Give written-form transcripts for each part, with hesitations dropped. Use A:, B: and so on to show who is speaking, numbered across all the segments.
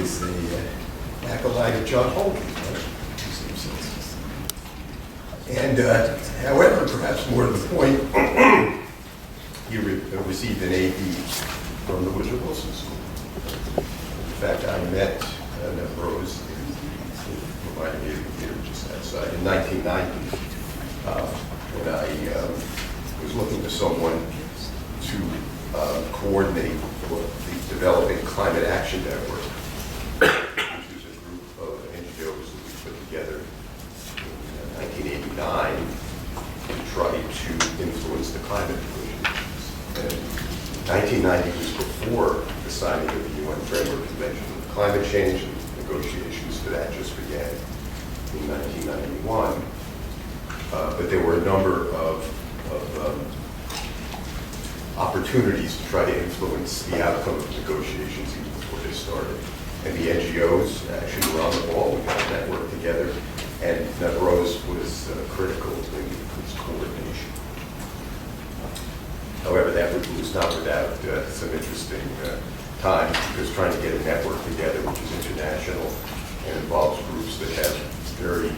A: is a acolyte of John Hogan, right? And however, perhaps more to the point, he received an AD from the Woodrow Wilson School. In fact, I met Navroz, reminded me of the theater just outside, in 1990, when I was looking for someone to coordinate the Developing Climate Action Network, which is a group of NGOs that we put together in 1989 to try to influence the climate negotiations. And 1990 was before the signing of the UN Framework Convention on Climate Change, and negotiations for that just began in 1991. But there were a number of opportunities to try to influence the outcome of negotiations even before they started. And the NGOs actually were on the ball. We got a network together, and Navroz was critical in its coordination. However, that was not without some interesting times, because trying to get a network together which is international and involves groups that have very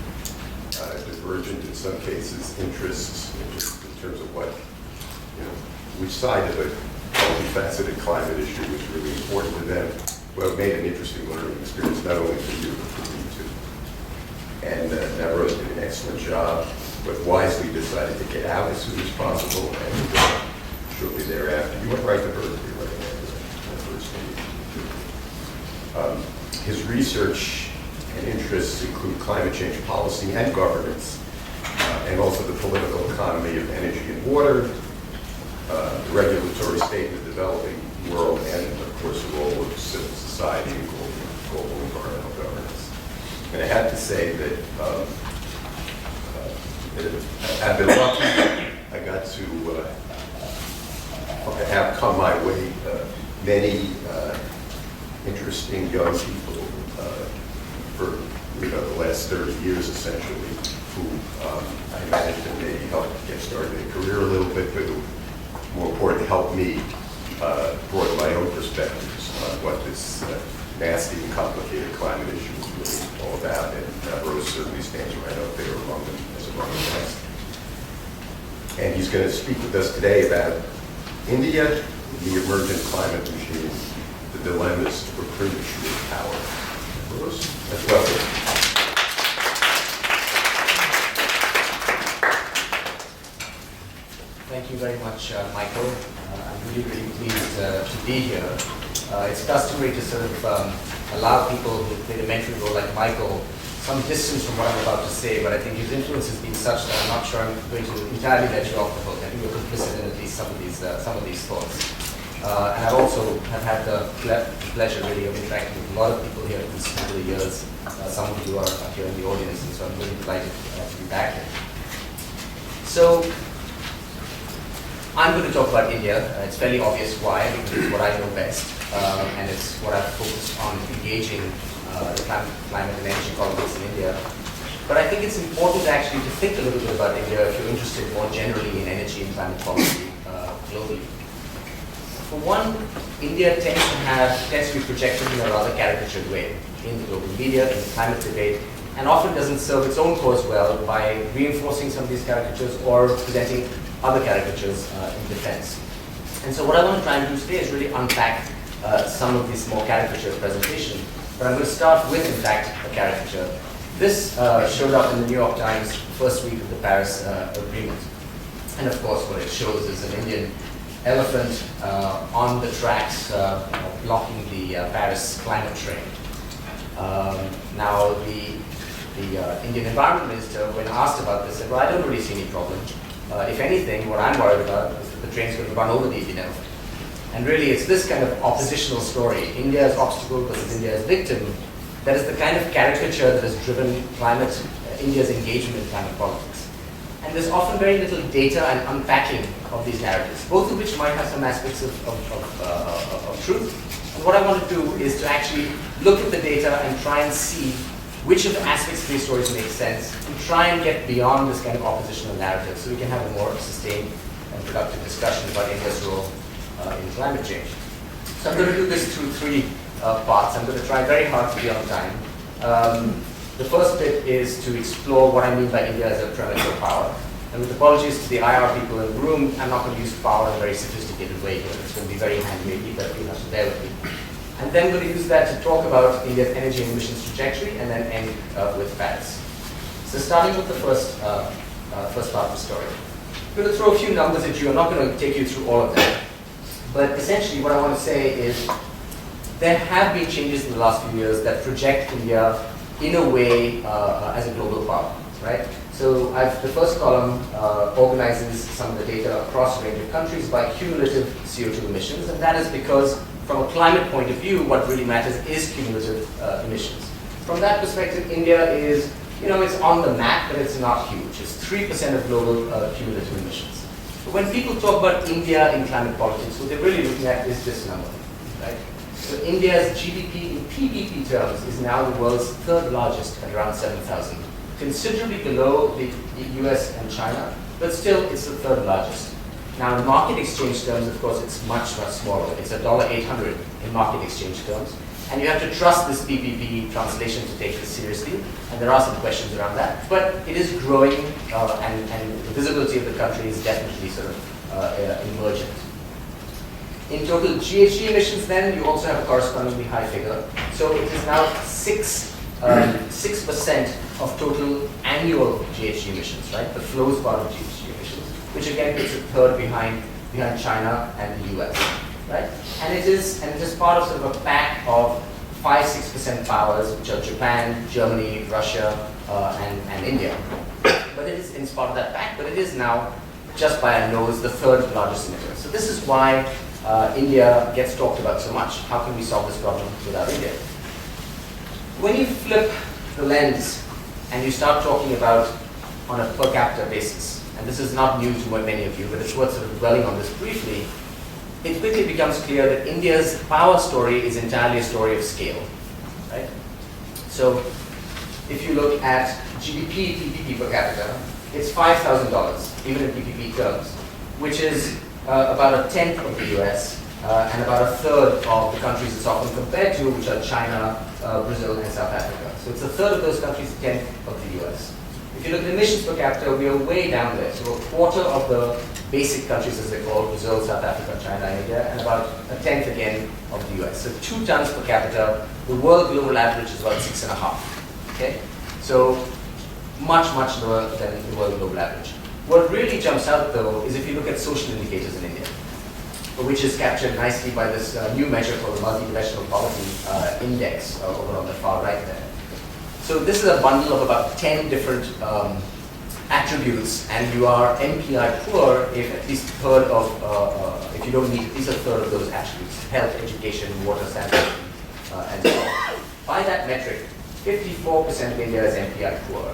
A: divergent, in some cases, interests in terms of what, which side of a multifaceted climate issue was really important to them. Well, it made an interesting learning experience, not only for you, but for me too. And Navroz did an excellent job, but wisely decided to get out as soon as possible, and shortly thereafter, you went right to Berkeley right after that first meeting. His research and interests include climate change policy and governance, and also the political economy of energy and water, the regulatory state of the developing world, and of course the role of civil society in global environmental governance. And I have to say that I've been lucky. I got to have come my way many interesting young people for the last 30 years essentially, who I managed to maybe help get started in a career a little bit, but more importantly, help me broaden my own perspectives on what this nasty and complicated climate issue is really all about. And Navroz certainly stands right up there among them as among the best. And he's going to speak with us today about India, the emergent climate regime, the dilemmas for premature power. Navroz, let's welcome.
B: Thank you very much, Michael. I'm really, really pleased to be here. It's customary to sort of allow people who play the mentoring role like Michael some distance from what I'm about to say, but I think his influence has been such that I'm not sure I'm going to entirely let you off the hook. I think you're complicit in at least some of these thoughts. And I also have had the pleasure really of interacting with a lot of people here in these over the years. Some of you are here in the audience, and so I'm really delighted to be back here. So I'm going to talk about India. It's fairly obvious why, because it's what I know best, and it's what I've focused on engaging the climate and energy politics in India. But I think it's important actually to think a little bit about India if you're interested more generally in energy and climate policy globally. For one, India tends to be projected in a rather caricatured way in the global media, in the climate debate, and often doesn't serve its own cause well by reinforcing some of these caricatures or presenting other caricatures in defense. And so what I want to try and do today is really unpack some of this more caricature presentation. But I'm going to start with, in fact, a caricature. This showed up in the New York Times first week of the Paris Agreement. And of course, what it shows is an Indian elephant on the tracks blocking the Paris climate train. Now, the Indian Environment Minister, when asked about this, said, well, I don't really see any problem. If anything, what I'm worried about is that the train's going to run over the Indian elephant. And really, it's this kind of oppositional story, India's obstacle versus India's victim, that is the kind of caricature that has driven India's engagement in climate politics. And there's often very little data and unpacking of these narratives, both of which might have some aspects of truth. And what I want to do is to actually look at the data and try and see which of the aspects of these stories make sense, and try and get beyond this kind of oppositional narrative so we can have a more sustained and productive discussion about India's role in climate change. So I'm going to do this through three parts. I'm going to try very hard to be on time. The first bit is to explore what I mean by India as a premature power. And with apologies to the IR people in the room, I'm not going to use power in a very sophisticated way here. It's going to be very hand-wavy, but you'll have to bear with me. And then we're going to use that to talk about India's energy and emissions trajectory, and then end with facts. So starting with the first part of the story. I'm going to throw a few numbers at you. I'm not going to take you through all of them. But essentially what I want to say is there have been changes in the last few years that project India in a way as a global power, right? So the first column organizes some of the data across a range of countries by cumulative CO2 emissions, and that is because from a climate point of view, what really matters is cumulative emissions. From that perspective, India is, it's on the map, but it's not huge. It's 3% of global cumulative emissions. But when people talk about India in climate politics, what they're really looking at is this number, right? So India's GDP in PPP terms is now the world's third largest at around 7,000. Considerably below the US and China, but still it's the third largest. Now in market exchange terms, of course, it's much, much smaller. It's $1.800 in market exchange terms. And you have to trust this PPP translation to take this seriously. And there are some questions around that. But it is growing, and the visibility of the country is definitely sort of emergent. In total GHG emissions then, you also have a correspondingly high figure. So it is now 6% of total annual GHG emissions, right? The flows part of GHG emissions, which again puts it third behind China and the US, right? And it is part of sort of a pack of 5-6% powers, which are Japan, Germany, Russia, and India. But it is part of that pack, but it is now, just by a nose, the third largest emitter. So this is why India gets talked about so much. How can we solve this problem without India? When you flip the lens and you start talking about on a per capita basis, and this is not new to many of you, but it's worth sort of dwelling on this briefly, it quickly becomes clear that India's power story is entirely a story of scale, right? So if you look at GDP PPP per capita, it's $5,000, even in PPP terms, which is about a tenth of the US, and about a third of the countries it's often compared to, which are China, Brazil, and South Africa. So it's a third of those countries, a tenth of the US. If you look at emissions per capita, we are way down there. So a quarter of the basic countries, as they're called, Brazil, South Africa, China, and India, and about a tenth again of the US. So 2 tons per capita. The world global average is about 6.5. Okay? So much, much lower than the world global average. What really jumps out, though, is if you look at social indicators in India, which is captured nicely by this new measure called the Multidimensional Poverty Index over on the far right there. So this is a bundle of about 10 different attributes, and you are MPI poor if at least a third of, if you don't meet at least a third of those attributes: health, education, water, sanitation, and so on. By that metric, 54% of India is MPI poor.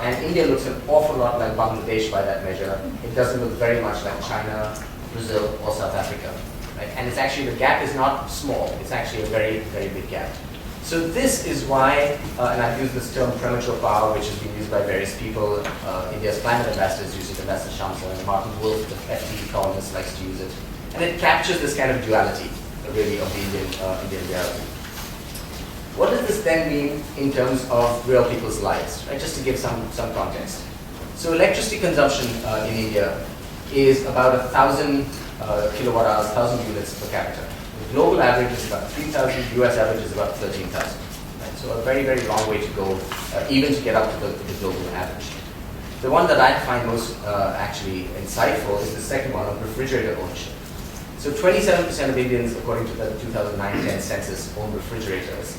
B: And India looks an awful lot like Bangladesh by that measure. It doesn't look very much like China, Brazil, or South Africa. Right? And it's actually, the gap is not small. It's actually a very, very big gap. So this is why, and I've used this term premature power, which has been used by various people. India's climate ambassadors use it, Ambassador Shamsa, and Martin Wolf, the FT columnist, likes to use it. And it captures this kind of duality, really, of the Indian reality. What does this then mean in terms of real people's lives? Right? Just to give some context. So electricity consumption in India is about 1,000 kilowatt hours, 1,000 units per capita. The global average is about 3,000, US average is about 13,000. Right? So a very, very long way to go, even to get up to the global average. The one that I find most actually insightful is the second one, of refrigerator ownership. So 27% of Indians, according to the 2009-10 census, own refrigerators.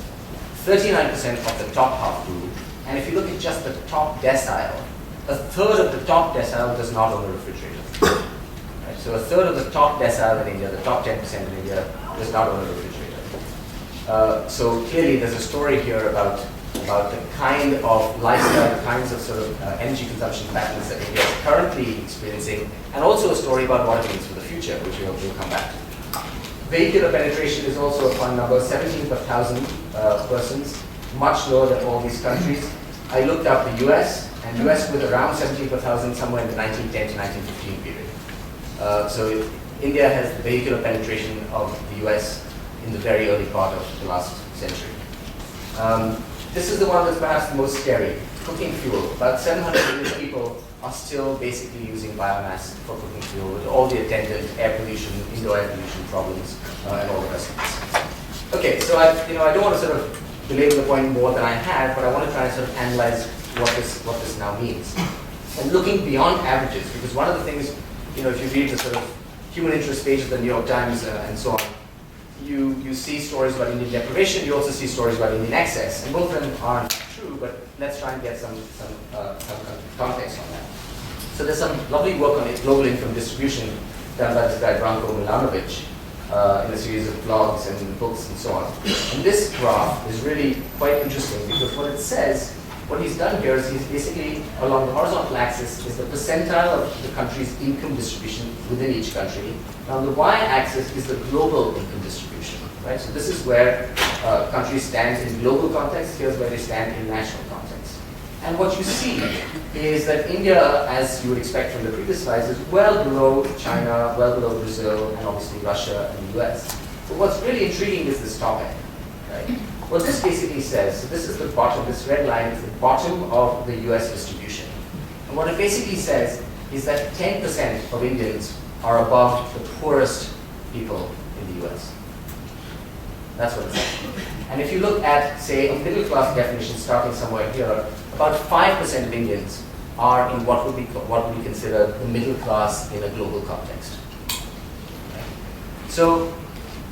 B: 39% of the top half do. And if you look at just the top decile, a third of the top decile does not own a refrigerator. Right? So a third of the top decile in India, the top 10% in India, does not own a refrigerator. So clearly there's a story here about the kind of lifestyle, the kinds of sort of energy consumption patterns that India is currently experiencing, and also a story about what it means for the future, which we'll come back to. Vehicular penetration is also a fun number, 17 per thousand persons, much lower than all these countries. I looked up the US, and US with around 17 per thousand somewhere in the 1910 to 1915 period. So India has the vehicular penetration of the US in the very early part of the last century. This is the one that's perhaps the most scary, cooking fuel. About 700 million people are still basically using biomass for cooking fuel with all the attendant air pollution, indoor air pollution problems, and all the rest of this. Okay, so I don't want to sort of belabor the point more than I had, but I want to try and sort of analyze what this now means. And looking beyond averages, because one of the things, if you read the sort of human interest page of the New York Times and so on, you see stories about Indian deprivation, you also see stories about Indian excess, and both of them aren't true, but let's try and get some context on that. So there's some lovely work on global income distribution done by this guy, Branko Milanovic, in a series of blogs and books and so on. And this graph is really quite interesting because what it says, what he's done here is he's basically, along the horizontal axis, is the percentile of the country's income distribution within each country. And on the y-axis is the global income distribution, right? So this is where countries stand in global context, here's where they stand in national context. And what you see is that India, as you would expect from the previous slides, is well below China, well below Brazil, and obviously Russia and the US. But what's really intriguing is this top end, right? What this basically says, so this is the bottom, this red line is the bottom of the US distribution. And what it basically says is that 10% of Indians are above the poorest people in the US. That's what it says. And if you look at, say, a middle class definition starting somewhere here, about 5% of Indians are in what would be considered the middle class in a global context. Okay. So,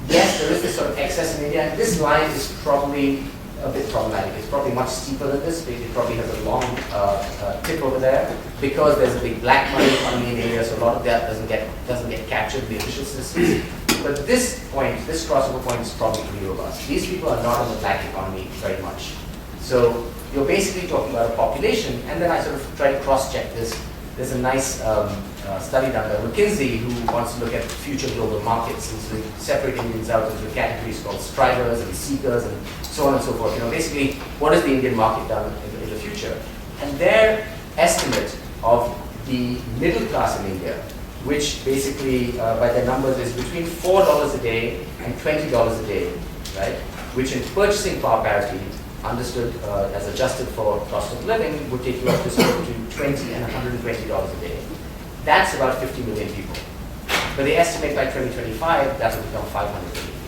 B: yes, there is this sort of excess in India, and this line is probably a bit problematic. It's probably much steeper than this. It probably has a long tip over there because there's a big black money economy in India, so a lot of that doesn't get captured in the official statistics. But this point, this crossover point is probably pretty robust. These people are not in the black economy very much. So you're basically talking about a population, and then I sort of try to cross-check this. There's a nice study done by McKinsey who wants to look at future global markets, and so they separate Indians out into categories called strivers and seekers and so on and so forth. Basically, what is the Indian market done in the future? And their estimate of the middle class in India, which basically, by their numbers, is between $4 a day and $20 a day, right? Which in purchasing power parity, understood as adjusted for cost of living, would take you up to between $20 and $120 a day. That's about 50 million people. But they estimate by 2025 that will become 500 million people.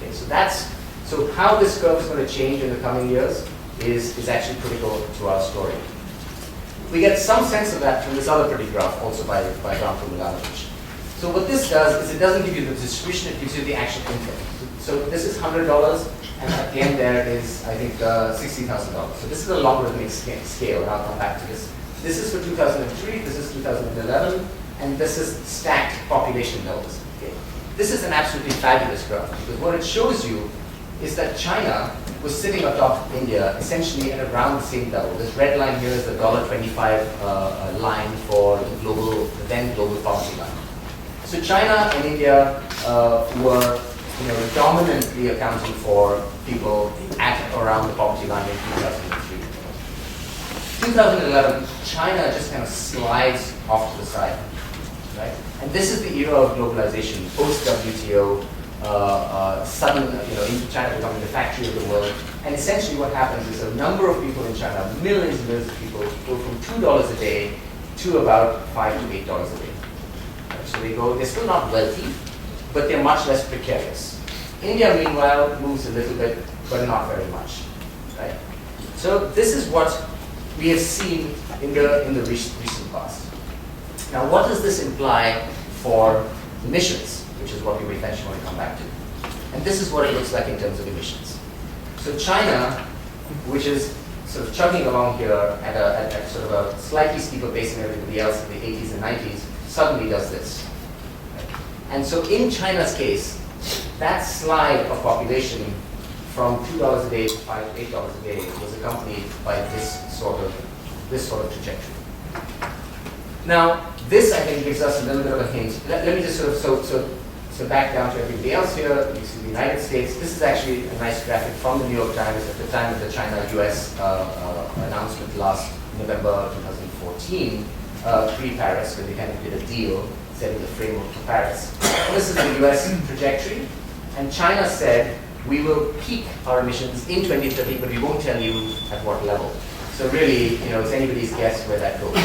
B: Okay, so how this curve is going to change in the coming years is actually critical to our story. We get some sense of that from this other pretty graph, also by Branko Milanovic. So what this does is it doesn't give you the distribution, it gives you the actual income. So this is $100, and at the end there is, I think, $60,000. So this is a logarithmic scale, and I'll come back to this. This is for 2003, this is 2011, and this is stacked population levels. Okay. This is an absolutely fabulous graph, because what it shows you is that China was sitting atop India essentially at around the same level. This red line here is the $1.25 line for the then global poverty line. So China and India were dominantly accounting for people at around the poverty line in 2003. 2011, China just kind of slides off to the side, right? And this is the era of globalization, post-WTO, sudden, into China becoming the factory of the world. And essentially what happens is a number of people in China, millions and millions of people, go from $2 a day to about $5 to $8 a day. Right? So they're still not wealthy, but they're much less precarious. India, meanwhile, moves a little bit, but not very much, right? So this is what we have seen in the recent past. Now, what does this imply for emissions, which is what we eventually want to come back to? And this is what it looks like in terms of emissions. So China, which is sort of chugging along here at sort of a slightly steeper pace than everybody else in the 80s and 90s, suddenly does this. And so in China's case, that slide of population from $2 a day to $5 to $8 a day was accompanied by this sort of trajectory. Now, this I think gives us a little bit of a hint. Let me just sort of so back down to everybody else here. You see the United States. This is actually a nice graphic from the New York Times at the time of the China-US announcement last November 2014, pre-Paris, where they kind of did a deal setting the framework for Paris. And this is the US trajectory. And China said, we will peak our emissions in 2030, but we won't tell you at what level. So really, it's anybody's guess where that goes.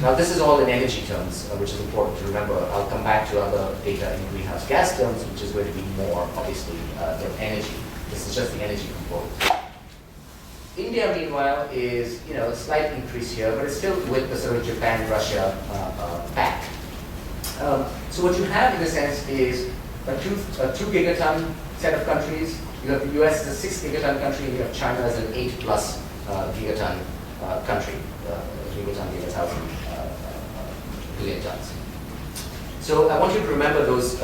B: Now, this is all in energy terms, which is important to remember. I'll come back to other data in greenhouse gas terms, which is going to be more, obviously, than energy. This is just the energy component. India, meanwhile, is a slight increase here, but it's still with the sort of Japan-Russia pact. So what you have, in a sense, is a 2 gigaton set of countries. You have the US as a 6 gigaton country, and you have China as an 8 plus gigaton country, gigaton, gigathousand, billion tons. So I want you to remember those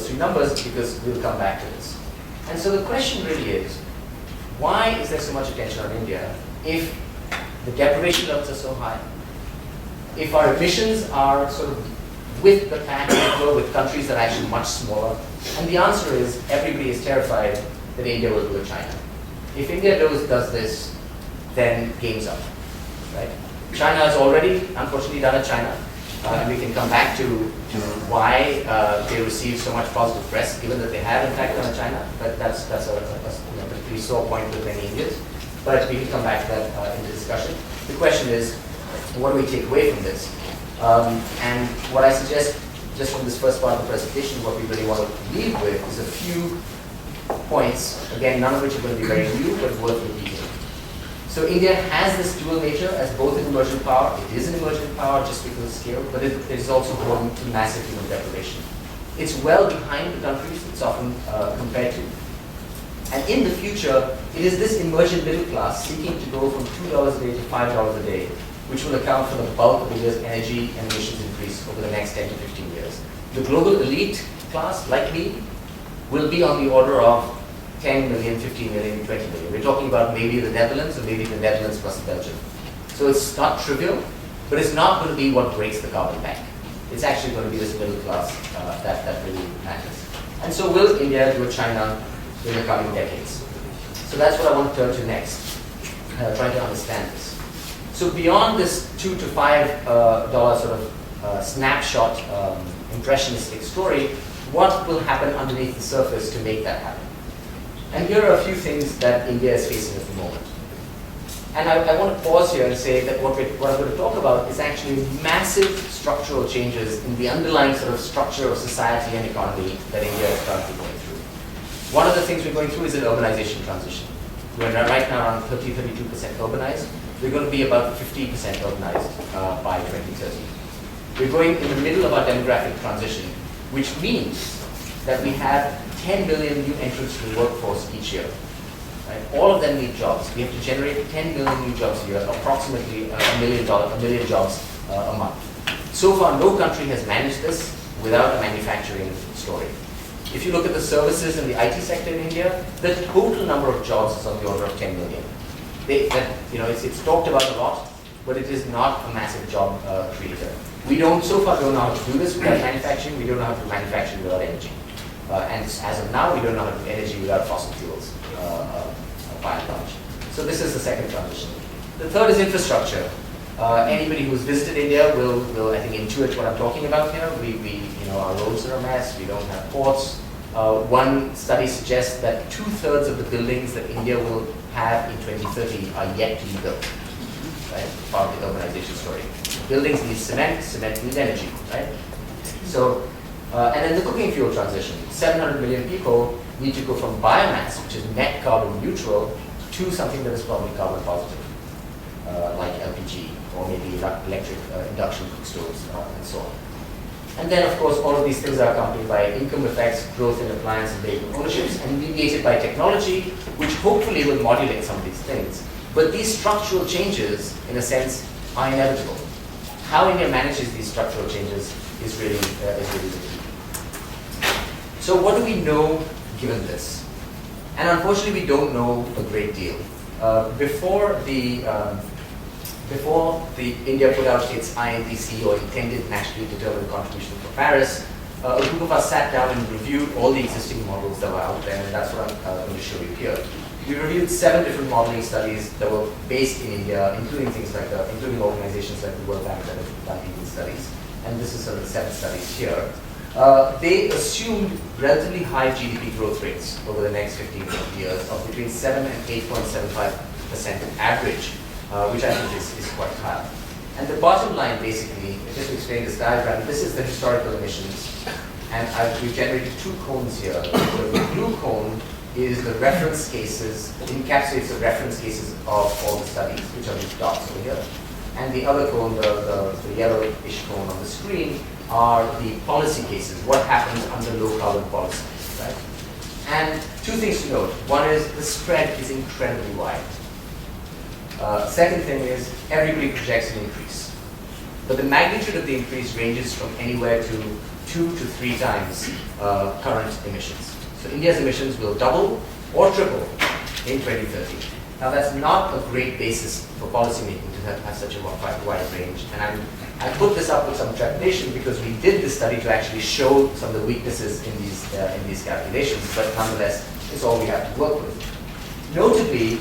B: three numbers because we'll come back to this. And so the question really is, why is there so much attention on India if the deprivation levels are so high? If our emissions are sort of with the pack with countries that are actually much smaller? And the answer is, everybody is terrified that India will do a China. If India does this, then game's up, right? China has already, unfortunately, done a China. And we can come back to why they received so much positive press, given that they have in fact done a China. But that's a pretty sore point with many Indians. But we can come back to that in the discussion. The question is, what do we take away from this? And what I suggest, just from this first part of the presentation, what we really want to leave with is a few points, again, none of which are going to be very new, but worth repeating. So India has this dual nature as both an emergent power. It is an emergent power just because of scale, but it is also home to massive human deprivation. It's well behind the countries it's often compared to. And in the future, it is this emergent middle class seeking to go from $2 a day to $5 a day, which will account for the bulk of India's energy and emissions increase over the next 10 to 15 years. The global elite class, like me, will be on the order of 10 million, 15 million, 20 million. We're talking about maybe the Netherlands or maybe the Netherlands plus Belgium. So it's not trivial, but it's not going to be what breaks the carbon bank. It's actually going to be this middle class that really matters. And so will India do a China in the coming decades? So that's what I want to turn to next, trying to understand this. So beyond this $2 to $5 sort of snapshot impressionistic story, what will happen underneath the surface to make that happen? And here are a few things that India is facing at the moment. And I want to pause here and say that what I'm going to talk about is actually massive structural changes in the underlying sort of structure of society and economy that India is currently going through. One of the things we're going through is an urbanization transition. We're right now around 32% urbanized. We're going to be about 50% urbanized by 2030. We're going in the middle of our demographic transition, which means that we have 10 million new entrants to the workforce each year. Right? All of them need jobs. We have to generate 10 million new jobs a year, approximately a million jobs a month. So far, no country has managed this without a manufacturing story. If you look at the services and the IT sector in India, the total number of jobs is on the order of 10 million. It's talked about a lot, but it is not a massive job creator. We so far don't know how to do this without manufacturing. We don't know how to manufacture without energy. And as of now, we don't know how to do energy without fossil fuels, by and large. So this is the second transition. The third is infrastructure. Anybody who's visited India will I think, intuit what I'm talking about here. Our roads are a mess. We don't have ports. One study suggests that 2/3 of the buildings that India will have in 2030 are yet to be built. Right? Part of the urbanization story. Buildings need cement. Cement needs energy. Right? So. And then the cooking fuel transition. 700 million people need to go from biomass, which is net carbon neutral, to something that is probably carbon positive, like LPG, or maybe electric induction cook stoves, and so on. And then, of course, all of these things are accompanied by income effects, growth in appliance and vehicle ownerships, and mediated by technology, which hopefully will modulate some of these things. But these structural changes, in a sense, are inevitable. How India manages these structural changes is really the key. So what do we know given this? And unfortunately, we don't know a great deal. Before India put out its INDC, or intended nationally determined contribution for Paris, a group of us sat down and reviewed all the existing models that were out there, and that's what I'm going to show you here. We reviewed 7 different modeling studies that were based in India, including things like including organizations like the World Bank that have done these studies. And this is sort of the 7 studies here. they assumed relatively high GDP growth rates over the next 15 to 20 years of between 7 and 8.75% average, which I think is quite high. And the bottom line, basically, just to explain this diagram, this is the historical emissions. And we've generated two cones here. The blue cone is the reference cases, encapsulates the reference cases of all the studies, which are these dots over here. And the other cone, the yellowish cone on the screen, are the policy cases, what happens under low carbon policy, right? And two things to note. One is the spread is incredibly wide. Second thing is everybody projects an increase. But the magnitude of the increase ranges from anywhere to 2 to 3 times current emissions. So India's emissions will double or triple in 2030. Now that's not a great basis for policymaking to have such a wide range. And I put this up with some trepidation because we did this study to actually show some of the weaknesses in these calculations, but nonetheless, it's all we have to work with. Notably,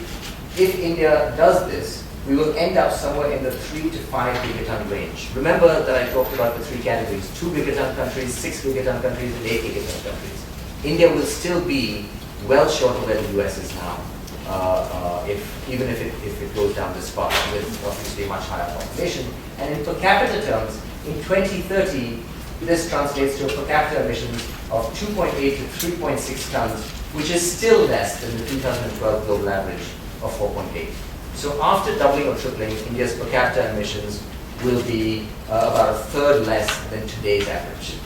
B: if India does this, we will end up somewhere in the 3 to 5 gigaton range. Remember that I talked about the 3 categories: 2 gigaton countries, 6 gigaton countries, and 8 gigaton countries. India will still be well short of where the US is now, even if it goes down this path with obviously a much higher population. And in per capita terms, in 2030, this translates to a per capita emissions of 2.8 to 3.6 tons, which is still less than the 2012 global average of 4.8. So after doubling or tripling, India's per capita emissions will be about a third less than today's average.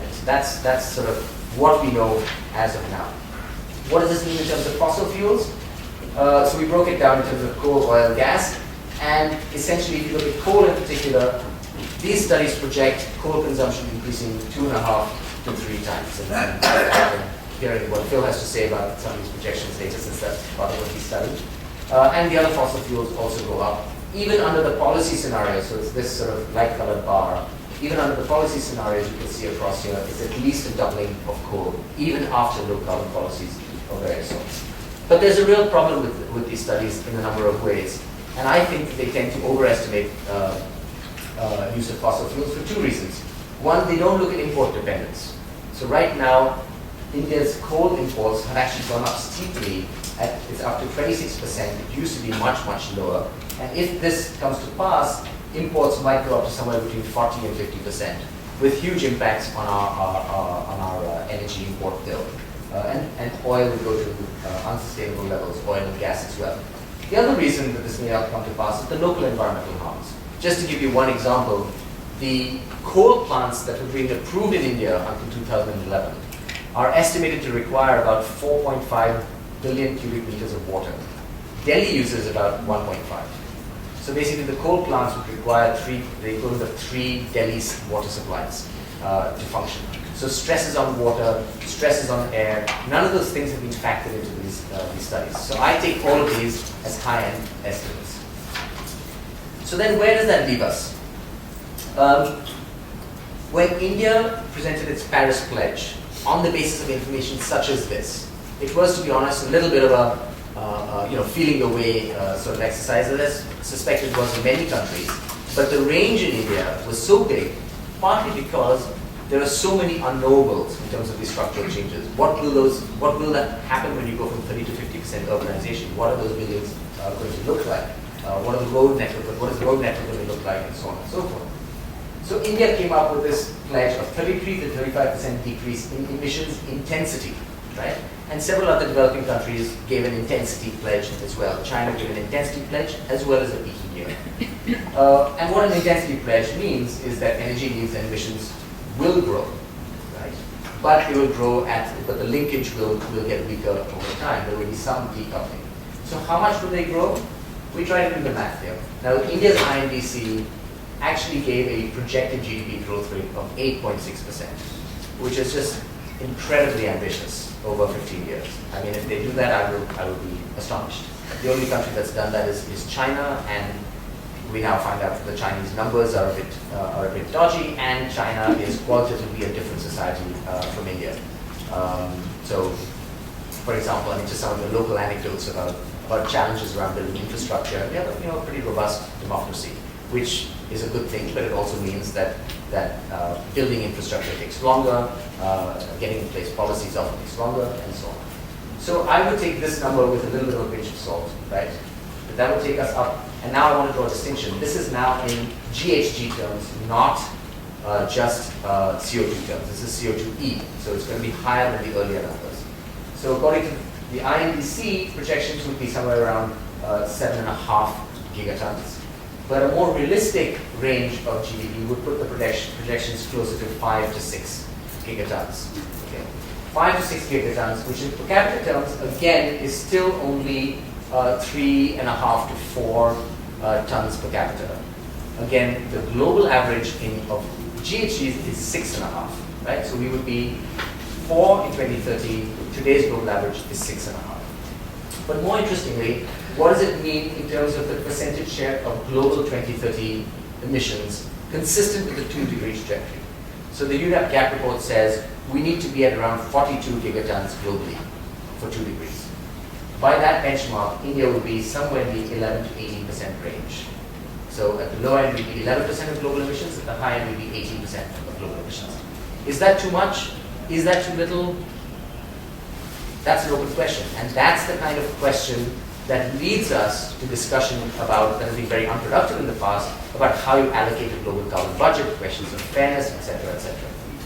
B: And so that's sort of what we know as of now. What does this mean in terms of fossil fuels? So we broke it down in terms of coal, oil, gas, and essentially if you look at coal in particular, these studies project coal consumption increasing 2.5 to 3 times. And hearing what Phil has to say about some of these projections later, since that's part of what he studied. And the other fossil fuels also go up. Even under the policy scenario, so it's this sort of light colored bar, even under the policy scenarios you can see across here, it's at least a doubling of coal, even after low carbon policies of various sorts. But there's a real problem with these studies in a number of ways. And I think they tend to overestimate use of fossil fuels for 2 reasons. One, they don't look at import dependence. So right now, India's coal imports have actually gone up steeply. It's up to 26%. It used to be much, much lower. And if this comes to pass, imports might go up to somewhere between 40 and 50%, with huge impacts on our energy import bill. And oil will go to unsustainable levels, oil and gas as well. The other reason that this may not come to pass is the local environmental harms. Just to give you one example, the coal plants that were being approved in India until 2011 are estimated to require about 4.5 billion cubic meters of water. Delhi uses about 1.5. So basically the coal plants would require the equivalent of 3 Delhi's water supplies to function. So stresses on water, stresses on air, none of those things have been factored into these studies. So I take all of these as high-end estimates. So then where does that leave us? When India presented its Paris Pledge on the basis of information such as this, it was, to be honest, a little bit of a feeling your way sort of exercise, as I suspect it was in many countries. But the range in India was so big, partly because there are so many unknowables in terms of these structural changes. What will that happen when you go from 30 to 50% urbanization? What are those buildings going to look like? What is the road network going to look like, and so on and so forth. So India came up with this pledge of 33 to 35% decrease in emissions intensity, right? And several other developing countries gave an intensity pledge as well. China gave an intensity pledge as well as a peaking year. And what an intensity pledge means is that energy needs and emissions will grow, right? But it will grow but the linkage will get weaker over time. There will be some decoupling. So how much will they grow? We try to do the math here. Now India's INDC actually gave a projected GDP growth rate of 8.6%, which is just incredibly ambitious over 15 years. I mean, if they do that, I would be astonished. The only country that's done that is China, and we now find out that the Chinese numbers are a bit dodgy, and China is qualitatively a different society from India. So, for example, I mean, just some of the local anecdotes about challenges around building infrastructure. We have a pretty robust democracy, which is a good thing, but it also means that that building infrastructure takes longer, getting in place policies often takes longer, and so on. So I would take this number with a little bit of a pinch of salt, right? But that would take us up. And now I want to draw a distinction. This is now in GHG terms, not just CO2 terms. This is CO2e, so it's going to be higher than the earlier numbers. So according to the INDC, projections would be somewhere around 7.5 gigatons. But a more realistic range of GDP would put the projections closer to 5 to 6 gigatons. Okay. 5 to 6 gigatons, which in per capita terms, again, is still only 3.5 to 4 tons per capita. Again, the global average of GHGs is 6.5, right? So we would be 4 in 2030. Today's global average is 6.5. But more interestingly, what does it mean in terms of the percentage share of global 2030 emissions consistent with the 2-degree trajectory? So the UNEP gap report says we need to be at around 42 gigatons globally for 2 degrees. By that benchmark, India will be somewhere in the 11 to 18% range. So at the low end, we'd be 11% of global emissions. At the high end, we'd be 18% of global emissions. Is that too much? Is that too little? That's an open question. And that's the kind of question that leads us to discussion about, that has been very unproductive in the past, about how you allocate a global carbon budget, questions of fairness, etc.,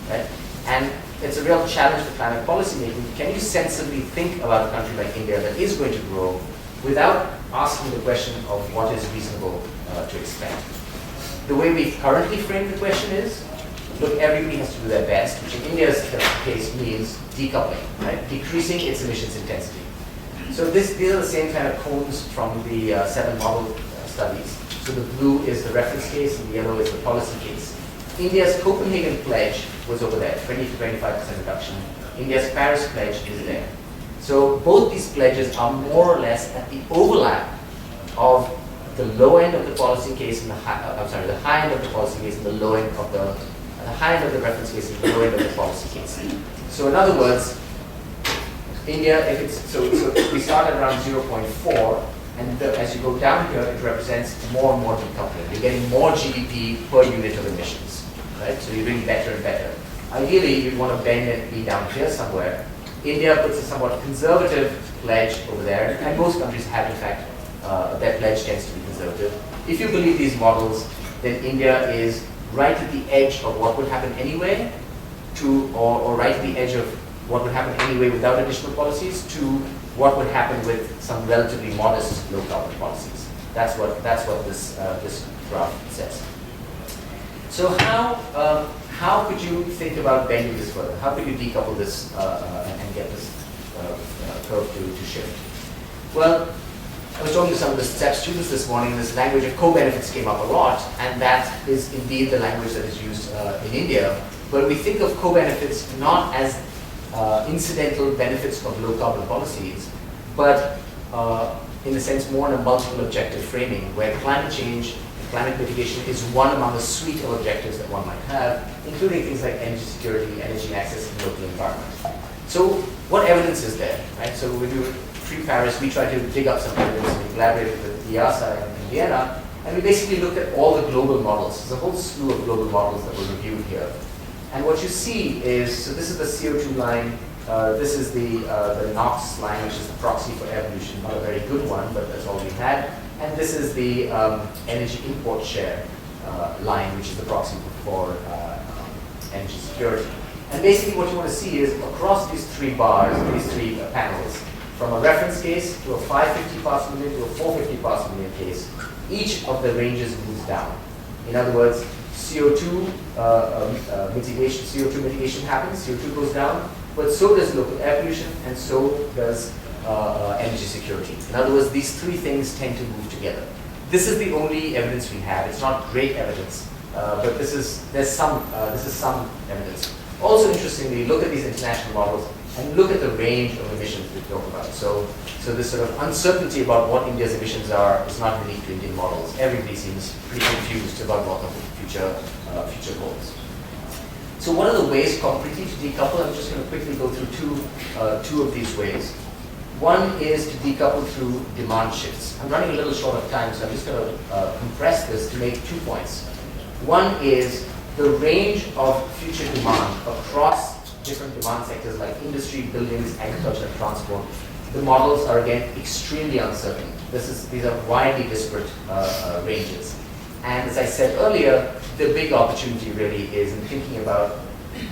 B: right? And it's a real challenge for climate policy making. Can you sensibly think about a country like India that is going to grow without asking the question of what is reasonable to expect? The way we currently frame the question is, look, everybody has to do their best, which in India's case means decoupling, right? Decreasing its emissions intensity. So these are the same kind of cones from the 7 model studies. So the blue is the reference case and the yellow is the policy case. India's Copenhagen pledge was over there, 20 to 25% reduction. India's Paris pledge is there. So both these pledges are more or less at the overlap of the low end of the policy case and the high end of the policy case and the low end of the high end of the reference case and the low end of the policy case. So in other words, India, if it's so we start at around 0.4, and as you go down here, it represents more and more decoupling. You're getting more GDP per unit of emissions, right? So you're doing better and better. Ideally, you'd want to bend and be down here somewhere. India puts a somewhat conservative pledge over there, and most countries have, in fact, their pledge tends to be conservative. If you believe these models, then India is right at the edge of what would happen anyway, or right at the edge of what would happen anyway without additional policies, to what would happen with some relatively modest low carbon policies. That's what this graph says. So how could you think about bending this further? How could you decouple this and get this curve to shift? Well, I was talking to some of the STEP students this morning, and this language of co-benefits came up a lot, and that is indeed the language that is used in India. But we think of co-benefits not as incidental benefits of low carbon policies, but in a sense more in a multiple objective framing, where climate change and climate mitigation is one among a suite of objectives that one might have, including things like energy security, energy access, and local environment. So what evidence is there, right? So when we were pre-Paris, we tried to dig up some evidence, and we collaborated with IASA in Vienna, and we basically looked at all the global models. There's a whole slew of global models that were reviewed here. And what you see is, so this is the CO2 line, this is the NOx line, which is the proxy for air pollution, not a very good one, but that's all we had. And this is the energy import share line, which is the proxy for energy security. And basically what you want to see is across these 3 bars, these 3 panels, from a reference case to a 550 parts per million to a 450 parts per million case, each of the ranges moves down. In other words, CO2 mitigation happens, CO2 goes down, but so does local air pollution, and so does energy security. In other words, these 3 things tend to move together. This is the only evidence we have. It's not great evidence, but this is some evidence. Also, interestingly, look at these international models and look at the range of emissions we talk about. So this sort of uncertainty about what India's emissions are is not unique to Indian models. Everybody seems pretty confused about what the future holds. So what are the ways concretely to decouple? I'm just going to quickly go through two of these ways. One is to decouple through demand shifts. I'm running a little short of time, so I'm just going to compress this to make 2 points. One is the range of future demand across different demand sectors like industry, buildings, agriculture, and transport, the models are again extremely uncertain. These are widely disparate ranges. And as I said earlier, the big opportunity really is in thinking about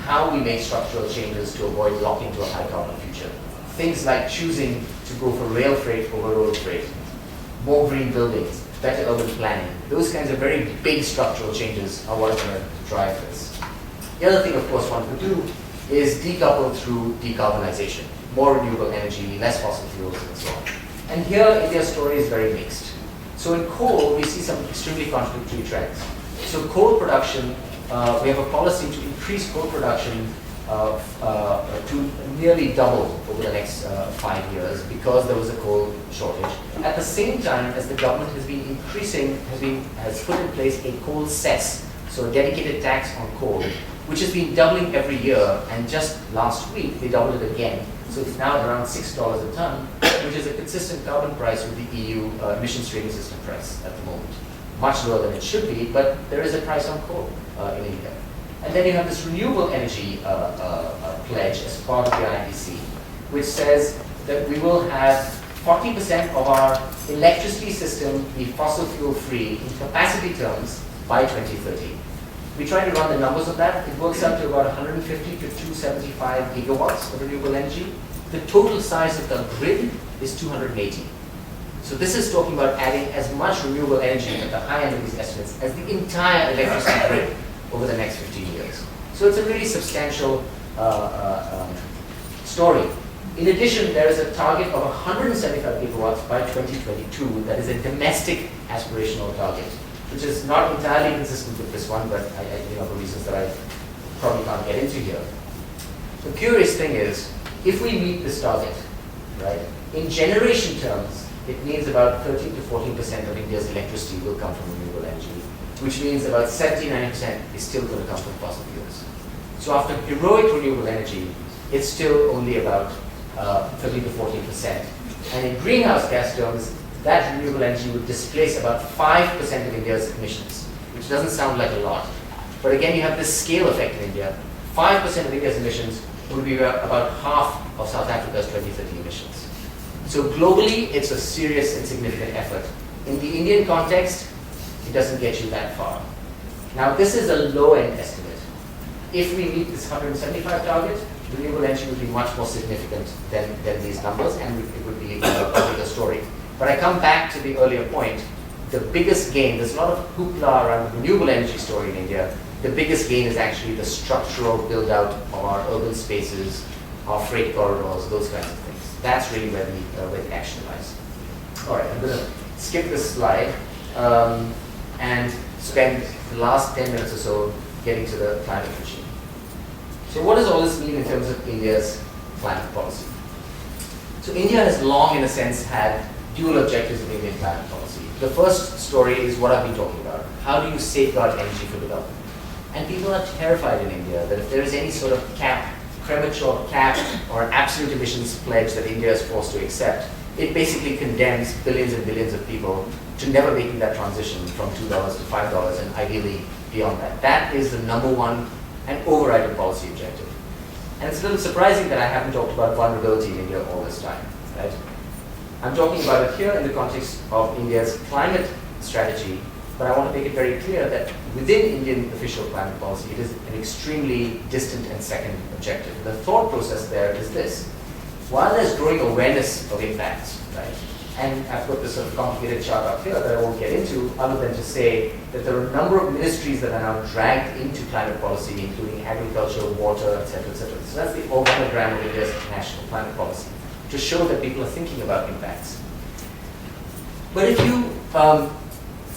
B: how we make structural changes to avoid locking to a high carbon future. Things like choosing to go for rail freight over road freight, more green buildings, better urban planning. Those kinds of very big structural changes are what are going to drive this. The other thing, of course, one could do is decouple through decarbonization. More renewable energy, less fossil fuels, and so on. And here, India's story is very mixed. So in coal, we see some extremely contradictory trends. So coal production, we have a policy to increase coal production to nearly double over the next 5 years because there was a coal shortage. At the same time as the government has been has put in place a coal cess, so a dedicated tax on coal, which has been doubling every year, and just last week they doubled it again. So it's now at around $6 a ton, which is a consistent carbon price with the EU emissions trading system price at the moment. Much lower than it should be, but there is a price on coal in India. And then you have this renewable energy pledge as part of the INDC, which says that we will have 40% of our electricity system be fossil fuel free in capacity terms by 2030. We try to run the numbers of that. It works out to about 150 to 275 gigawatts of renewable energy. The total size of the grid is 280. So this is talking about adding as much renewable energy at the high end of these estimates as the entire electricity grid over the next 15 years. So it's a really substantial story. In addition, there is a target of 175 gigawatts by 2022 that is a domestic aspirational target, which is not entirely consistent with this one, but for reasons that I probably can't get into here. The curious thing is, if we meet this target, right, in generation terms, it means about 13 to 14% of India's electricity will come from renewable energy, which means about 79% is still going to come from fossil fuels. So after heroic renewable energy, it's still only about 13 to 14%. And in greenhouse gas terms, that renewable energy would displace about 5% of India's emissions, which doesn't sound like a lot. But again, you have this scale effect in India. 5% of India's emissions would be about half of South Africa's 2030 emissions. So globally, it's a serious and significant effort. In the Indian context, it doesn't get you that far. Now, this is a low-end estimate. If we meet this 175 target, renewable energy would be much more significant than these numbers, and it would be a bigger story. But I come back to the earlier point. The biggest gain, there's a lot of hoopla around the renewable energy story in India. The biggest gain is actually the structural build-out of our urban spaces, our freight corridors, those kinds of things. That's really where the action lies. All right, I'm going to skip this slide and spend the last 10 minutes or so getting to the climate machine. So what does all this mean in terms of India's climate policy? So India has long, in a sense, had dual objectives of Indian climate policy. The first story is what I've been talking about. How do you safeguard energy for development? And people are terrified in India that if there is any sort of cap, premature cap, or absolute emissions pledge that India is forced to accept, it basically condemns billions and billions of people to never making that transition from $2 to $5 and ideally beyond that. That is the number one and overriding policy objective. And it's a little surprising that I haven't talked about vulnerability in India all this time, right? I'm talking about it here in the context of India's climate strategy, but I want to make it very clear that within Indian official climate policy, it is an extremely distant and second objective. The thought process there is this. While there's growing awareness of impacts, right, and I've put this sort of complicated chart up here that I won't get into, other than to say that there are a number of ministries that are now dragged into climate policy, including agriculture, water, etc., etc. So that's the organogram of India's national climate policy, to show that people are thinking about impacts. But if you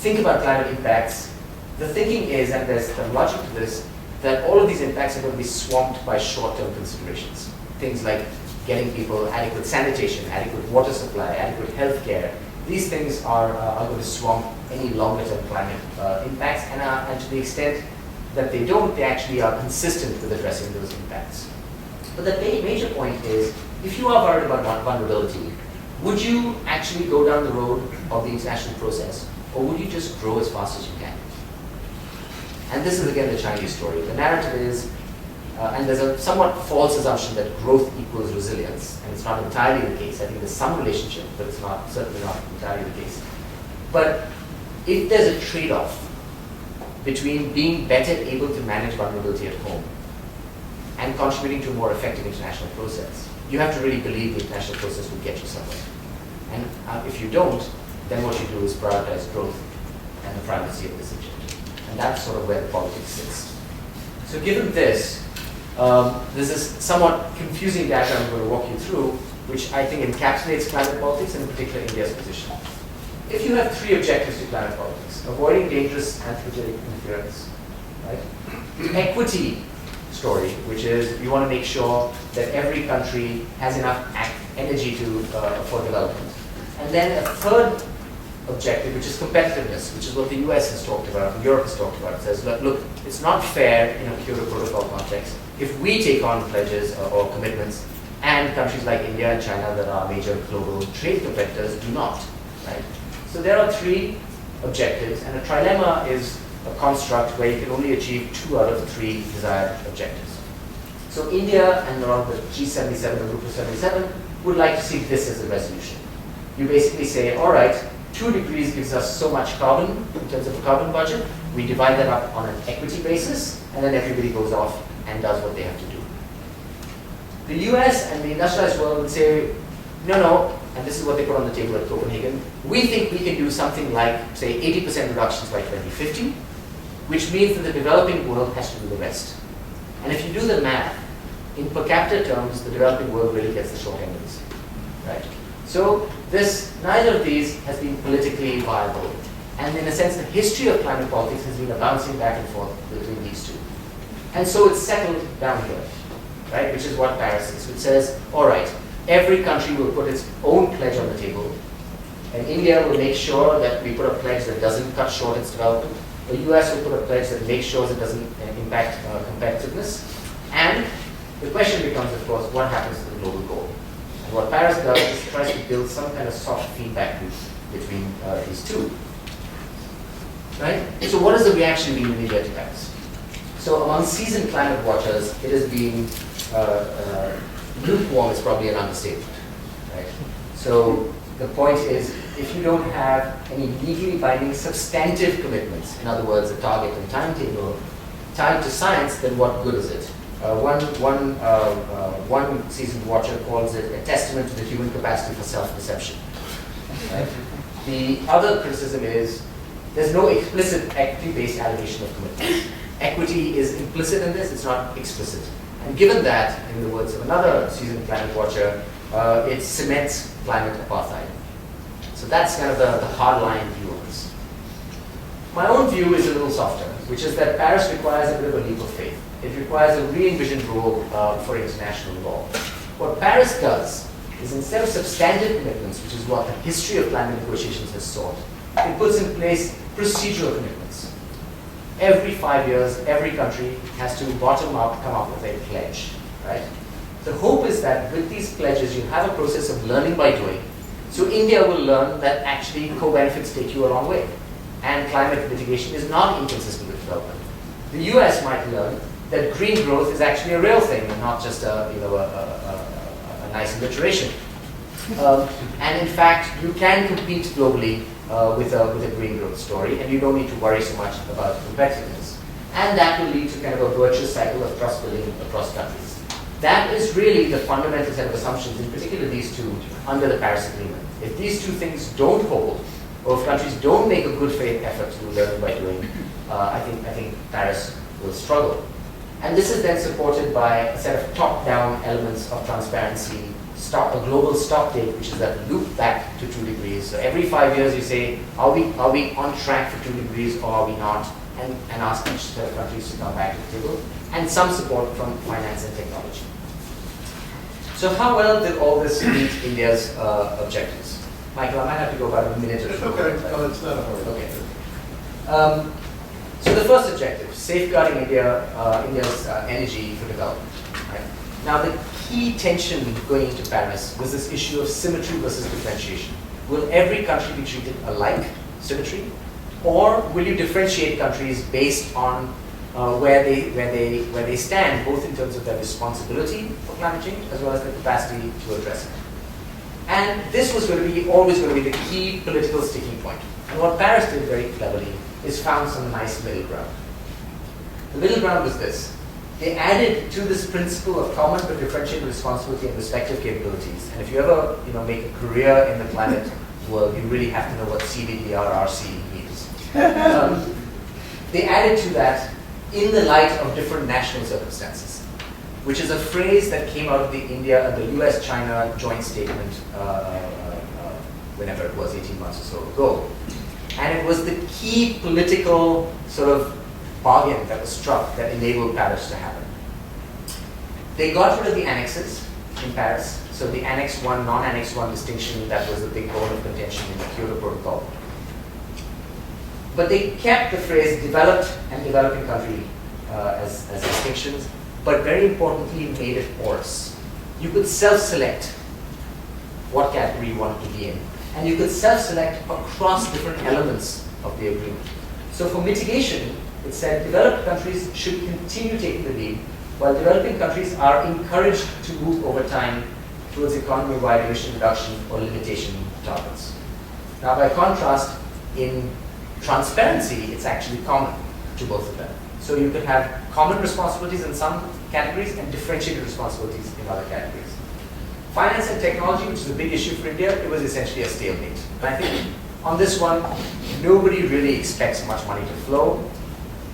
B: think about climate impacts, the thinking is, and there's the logic to this, that all of these impacts are going to be swamped by short-term considerations. Things like getting people adequate sanitation, adequate water supply, adequate health care. These things are going to swamp any longer-term climate impacts, and to the extent that they don't, they actually are consistent with addressing those impacts. But the major point is, if you are worried about vulnerability, would you actually go down the road of the international process, or would you just grow as fast as you can? And this is again the Chinese story. The narrative is, and there's a somewhat false assumption that growth equals resilience, and it's not entirely the case. I think there's some relationship, but it's not certainly not entirely the case. But if there's a trade-off between being better able to manage vulnerability at home and contributing to a more effective international process, you have to really believe the international process will get you somewhere. And if you don't, then what you do is prioritize growth and the primacy of this objective. And that's sort of where the politics sits. So given this, this is somewhat confusing data I'm going to walk you through, which I think encapsulates climate politics and in particular India's position. If you have three objectives to climate politics: avoiding dangerous anthropogenic interference, right? The equity story, which is you want to make sure that every country has enough energy for development. And then a third objective, which is competitiveness, which is what the US has talked about, and Europe has talked about. It says, look, it's not fair in a Kyoto Protocol context if we take on pledges or commitments and countries like India and China that are major global trade competitors do not, right? So there are three objectives, and a trilemma is a construct where you can only achieve 2 out of the 3 desired objectives. So India and around the G77, the group of 77, would like to see this as a resolution. You basically say, all right, 2 degrees gives us so much carbon in terms of a carbon budget. We divide that up on an equity basis, and then everybody goes off and does what they have to do. The US and the industrialized world would say, no, and this is what they put on the table at Copenhagen, we think we can do something like, say, 80% reductions by 2050, which means that the developing world has to do the rest. And if you do the math, in per capita terms, the developing world really gets the short end of the stick, right? So neither of these has been politically viable. And in a sense, the history of climate politics has been a bouncing back and forth between these two. And so it's settled down here, right? Which is what Paris is. It says, all right, every country will put its own pledge on the table. And India will make sure that we put a pledge that doesn't cut short its development. The US will put a pledge that makes sure it doesn't impact competitiveness. And the question becomes, of course, what happens to the global goal? And what Paris does is tries to build some kind of soft feedback loop between these two. Right? So what does the reaction mean in India to Paris? So among seasoned climate watchers, it has been lukewarm is probably an understatement. Right? So the point is, if you don't have any legally binding substantive commitments, in other words, a target and timetable tied to science, then what good is it? One seasoned watcher calls it a testament to the human capacity for self-deception. Right? The other criticism is there's no explicit equity-based allocation of commitments. Equity is implicit in this, it's not explicit. And given that, in the words of another seasoned climate watcher, it cements climate apartheid. So that's kind of the hardline view of this. My own view is a little softer, which is that Paris requires a bit of a leap of faith. It requires a re-envisioned role for international law. What Paris does is, instead of substantive commitments, which is what the history of climate negotiations has sought, it puts in place procedural commitments. Every 5 years, every country has to bottom up, come up with a pledge, right? The hope is that with these pledges, you have a process of learning by doing. So India will learn that actually co-benefits take you a long way, and climate mitigation is not inconsistent with development. The US might learn that green growth is actually a real thing and not just a nice alliteration. And in fact, you can compete globally with a green growth story, and you don't need to worry so much about competitiveness. And that will lead to kind of a virtuous cycle of trust building across countries. That is really the fundamental set of assumptions, in particular these two, under the Paris Agreement. If these two things don't hold, or if countries don't make a good faith effort to learn by doing, I think Paris will struggle. And this is then supported by a set of top-down elements of transparency, a global stock take, which is that loop back to 2 degrees. So every 5 years you say, are we on track for 2 degrees or are we not? And ask each set of countries to come back to the table. And some support from finance and technology. So how well did all this meet India's objectives? Michael, I might have to go about a minute or two.
A: Okay, no, it's not a hard.
B: Okay. So the first objective, safeguarding India's energy for development. Right? Now the key tension going into Paris was this issue of symmetry versus differentiation. Will every country be treated alike, symmetry? Or will you differentiate countries based on where they stand, both in terms of their responsibility for climate change as well as their capacity to address it. And this was always going to be the key political sticking point. And what Paris did very cleverly is found some nice middle ground. The middle ground was this. They added to this principle of common but differentiated responsibility and respective capabilities. And if you ever make a career in the climate world, you really have to know what CBDRRC means. They added to that in the light of different national circumstances, which is a phrase that came out of the US-China joint statement whenever it was, 18 months or so ago. And it was the key political sort of bargain that was struck that enabled Paris to happen. They got rid of the annexes in Paris. So the Annex 1, non-Annex 1 distinction, that was a big bone of contention in the Kyoto Protocol. But they kept the phrase developed and developing country as distinctions, but very importantly made it porous. You could self-select what category you wanted to be in, and you could self-select across different elements of the agreement. So for mitigation, it said developed countries should continue taking the lead, while developing countries are encouraged to move over time towards economy-wide emission reduction or limitation targets. Now, by contrast, in transparency, it's actually common to both of them. So you could have common responsibilities in some categories and differentiated responsibilities in other categories. Finance and technology, which is a big issue for India, it was essentially a stalemate. And I think on this one, nobody really expects much money to flow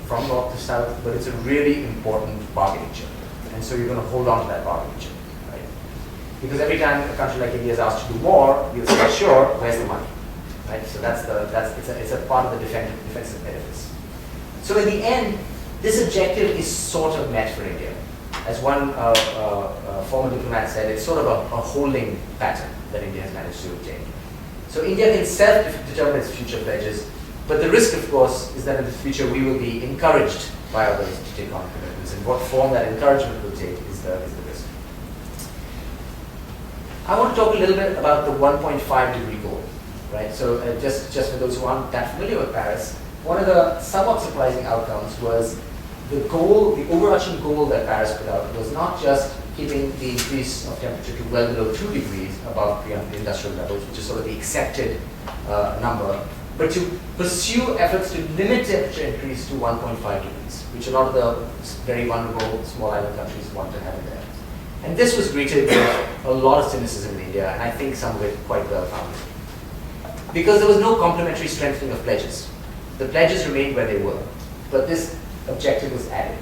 B: from north to south, but it's a really important bargaining chip. And so you're going to hold on to that bargaining chip, right? Because every time a country like India is asked to do more, you'll say, sure, where's the money? Right? So it's a part of the defensive edifice. So in the end, this objective is sort of met for India. As one former diplomat said, it's sort of a holding pattern that India has managed to obtain. So India can self-determine its future pledges, but the risk, of course, is that in the future we will be encouraged by others to take on commitments, and what form that encouragement will take is the risk. I want to talk a little bit about the 1.5 degree goal. Right? So just for those who aren't that familiar with Paris, one of the somewhat surprising outcomes was the overarching goal that Paris put out was not just keeping the increase of temperature to well below 2 degrees above pre-industrial levels, which is sort of the accepted number, but to pursue efforts to limit temperature increase to 1.5 degrees, which a lot of the very vulnerable small island countries want to have in there. And this was greeted with a lot of cynicism in India, and I think some of it quite well founded. Because there was no complementary strengthening of pledges. The pledges remained where they were, but this objective was added.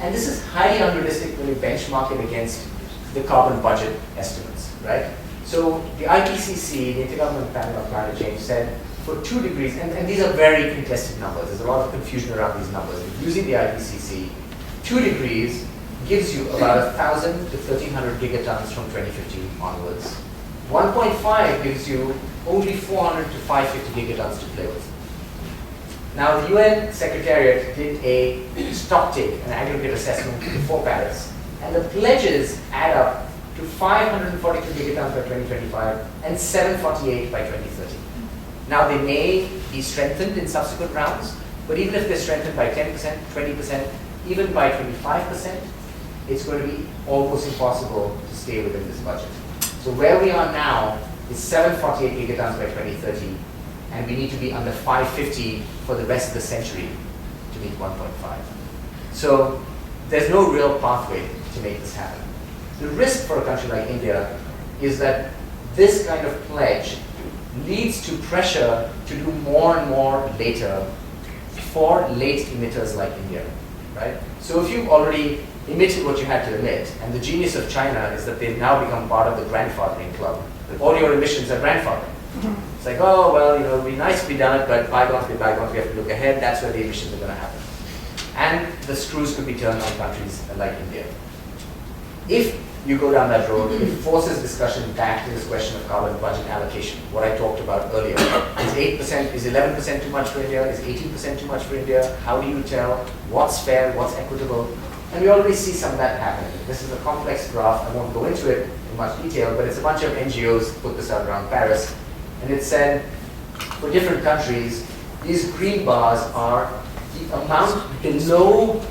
B: And this is highly unrealistic when you benchmark it against the carbon budget estimates, right? So the IPCC, the Intergovernmental Panel on Climate Change, said for 2 degrees, and these are very contested numbers, there's a lot of confusion around these numbers. Using the IPCC, 2 degrees gives you about 1,000 to 1,300 gigatons from 2050 onwards. 1.5 gives you only 400 to 550 gigatons to play with. Now, the UN Secretariat did a stocktake, an aggregate assessment before Paris, and the pledges add up to 542 gigatons by 2025 and 748 by 2030. Now, they may be strengthened in subsequent rounds, but even if they're strengthened by 10%, 20%, even by 25%, it's going to be almost impossible to stay within this budget. So where we are now is 748 gigatons by 2030, and we need to be under 550 for the rest of the century to meet 1.5. So there's no real pathway to make this happen. The risk for a country like India is that this kind of pledge leads to pressure to do more and more later for late emitters like India, right? So if you've already emitted what you had to emit, and the genius of China is that they've now become part of the grandfathering club. All your emissions are grandfathered. It's like, oh, well, it would be nice if we done it, but bygones be bygones, we have to look ahead, that's where the emissions are going to happen. And the screws could be turned on countries like India. If you go down that road, it forces discussion back to this question of carbon budget allocation, what I talked about earlier. Is 11% too much for India? Is 18% too much for India? How do you tell what's fair, what's equitable? And we already see some of that happening. This is a complex graph. I won't go into it in much detail, but it's a bunch of NGOs put this out around Paris. And it said, for different countries, these green bars are the amount below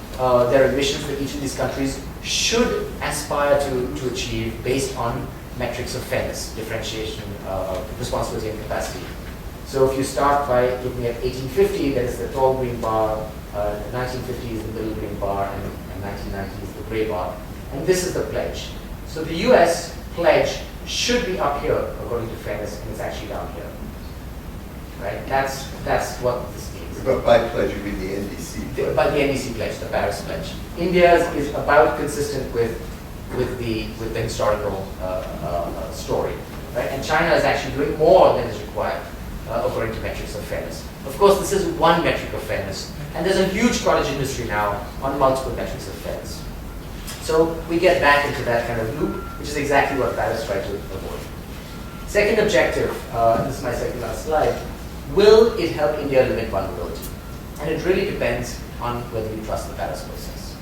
B: their emissions that each of these countries should aspire to achieve based on metrics of fairness, differentiation, responsibility and capacity. So if you start by looking at 1850, that is the tall green bar, 1950 is the middle green bar, and 1990 is the gray bar. And this is the pledge. So the US pledge should be up here according to fairness, and it's actually down here. Right? That's what this means.
A: But by pledge, you mean the NDC?
B: By the NDC pledge, the Paris pledge. India's is about consistent with the historical story, right? And China is actually doing more than is required according to metrics of fairness. Of course, this is one metric of fairness, and there's a huge cottage industry now on multiple metrics of fairness. So we get back into that kind of loop, which is exactly what Paris tried to avoid. Second objective, and this is my second last slide, will it help India limit vulnerability? And it really depends on whether you trust the Paris process.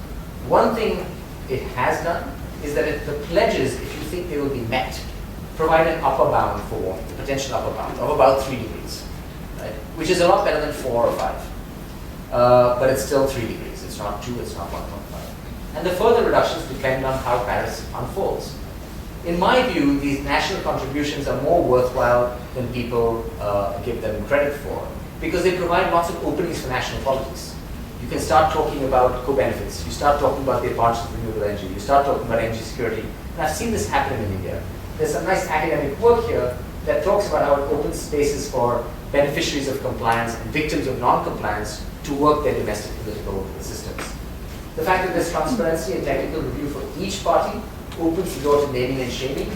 B: One thing it has done is that the pledges, if you think they will be met, provide an upper bound for warming, the potential upper bound of about 3 degrees, right? Which is a lot better than 4 or 5. But it's still 3 degrees. It's not 2, it's not 1.5. And the further reductions depend on how Paris unfolds. In my view, these national contributions are more worthwhile than people give them credit for, because they provide lots of openings for national politics. You can start talking about co-benefits. You start talking about the advantages of renewable energy. You start talking about energy security. And I've seen this happen in India. There's some nice academic work here that talks about how it opens spaces for beneficiaries of compliance and victims of non-compliance to work their domestic political systems. The fact that there's transparency and technical review for each party opens the door to naming and shaming